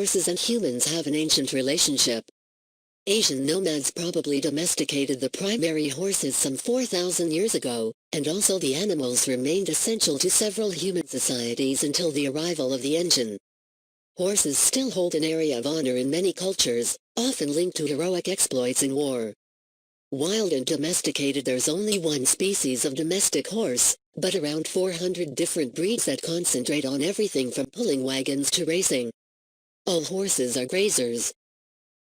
horses and humans have an ancient relationship. Asian nomads probably domesticated the primary horses some 4,000 years ago, and also the animals remained essential to several human societies until the arrival of the engine. Horses still hold an area of honor in many cultures, often linked to heroic exploits in war. Wild and domesticated, there's only one species of domestic horse, but around 400 different breeds that concentrate on everything from pulling wagons to racing. All horses are grazers.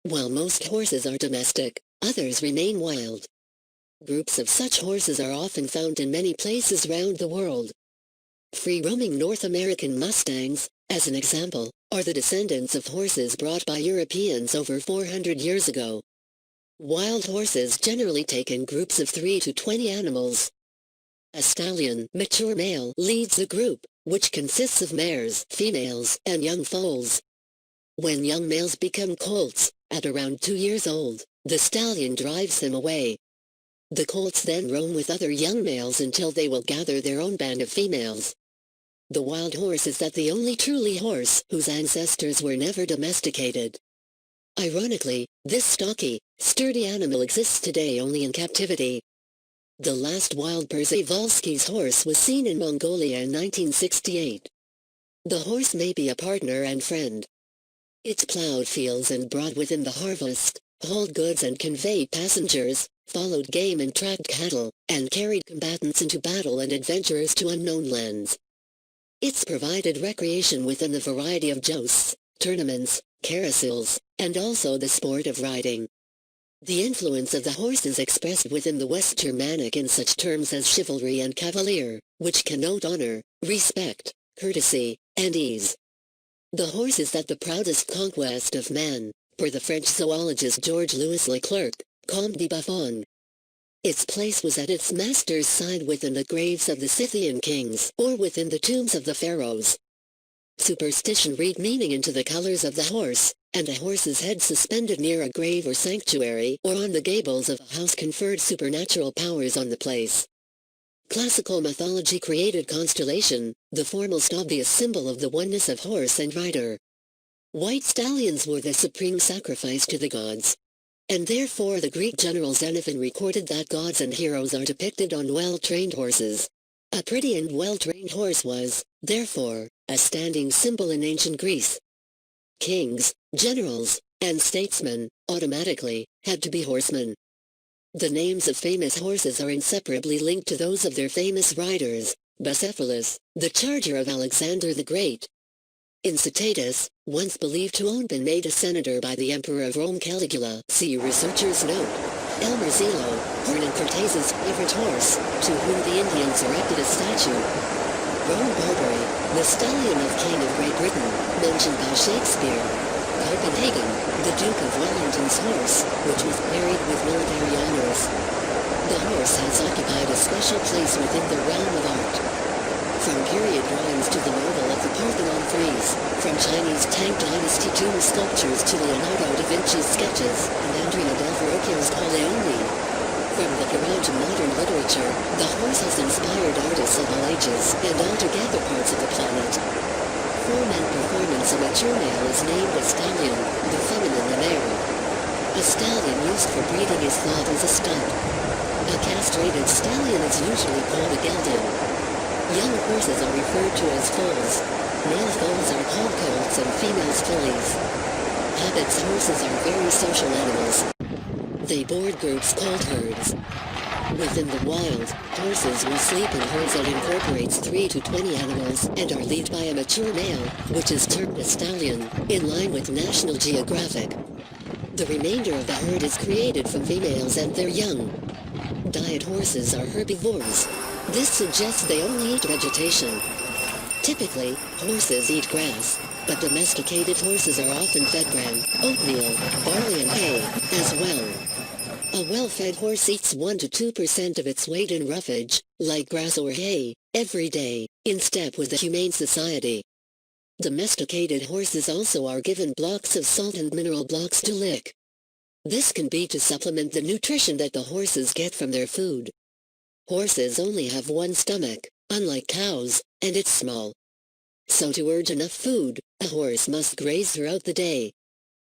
While most horses are domestic, others remain wild. Groups of such horses are often found in many places around the world. Free-roaming North American Mustangs, as an example, are the descendants of horses brought by Europeans over 400 years ago. Wild horses generally take in groups of 3 to 20 animals. A stallion, mature male, leads a group, which consists of mares, females, and young foals. When young males become colts, at around 2 years old, the stallion drives them away. The colts then roam with other young males until they will gather their own band of females. The wild horse is the only truly horse whose ancestors were never domesticated. Ironically, this stocky, sturdy animal exists today only in captivity. The last wild Przewalski's horse was seen in Mongolia in 1968. The horse may be a partner and friend. It's plowed fields and brought within the harvest, hauled goods and conveyed passengers, followed game and tracked cattle, and carried combatants into battle and adventurers to unknown lands. It's provided recreation within the variety of jousts, tournaments, carousels, and also the sport of riding. The influence of the horse is expressed within the West Germanic in such terms as chivalry and cavalier, which connote honor, respect, courtesy, and ease. The horse is the proudest conquest of man, per the French zoologist Georges-Louis Leclerc, Comte de Buffon. Its place was at its master's side within the graves of the Scythian kings or within the tombs of the pharaohs. Superstition read meaning into the colors of the horse, and a horse's head suspended near a grave or sanctuary or on the gables of a house conferred supernatural powers on the place. Classical mythology created constellation, the foremost obvious symbol of the oneness of horse and rider. White stallions were the supreme sacrifice to the gods. And therefore the Greek general Xenophon recorded that gods and heroes are depicted on well-trained horses. A pretty and well-trained horse was, therefore, a standing symbol in ancient Greece. Kings, generals, and statesmen, automatically, had to be horsemen. The names of famous horses are inseparably linked to those of their famous riders: Bucephalus, the charger of Alexander the Great. Incitatus, once believed to own been made a senator by the Emperor of Rome Caligula, see researchers note. El Marzillo, Hernan Cortes's favorite horse, to whom the Indians erected a statue. Rome Barbary, the stallion of King of Great Britain, mentioned by Shakespeare. Copenhagen, the Duke of Wellington's horse, which was buried with military honors. The horse has occupied a special place within the realm of art. From period drawings to the marble of the Parthenon frieze, from Chinese Tang Dynasty tomb sculptures to Leonardo da Vinci's sketches and Andrea del Verrocchio's Corleone. From the Quran to modern literature, the horse has inspired artists of all ages and altogether parts of the planet. For men performance, a mature male is named a stallion, the feminine a mare. A stallion used for breeding is thought as a stud. A castrated stallion is usually called a gelding. Young horses are referred to as foals. Male foals are called colts and females fillies. Habits: horses are very social animals. They board groups called herds. Within the wild, horses will sleep in herds that incorporates 3 to 20 animals and are led by a mature male, which is termed a stallion, in line with National Geographic. The remainder of the herd is created from females and their young. Diet: horses are herbivores. This suggests they only eat vegetation. Typically, horses eat grass, but domesticated horses are often fed bran, oatmeal, barley and hay, as well. A well-fed horse eats 1 to 2% of its weight in roughage, like grass or hay, every day, in step with the humane society. Domesticated horses also are given blocks of salt and mineral blocks to lick. This can be to supplement the nutrition that the horses get from their food. Horses only have one stomach, unlike cows, and it's small. So to urge enough food, a horse must graze throughout the day.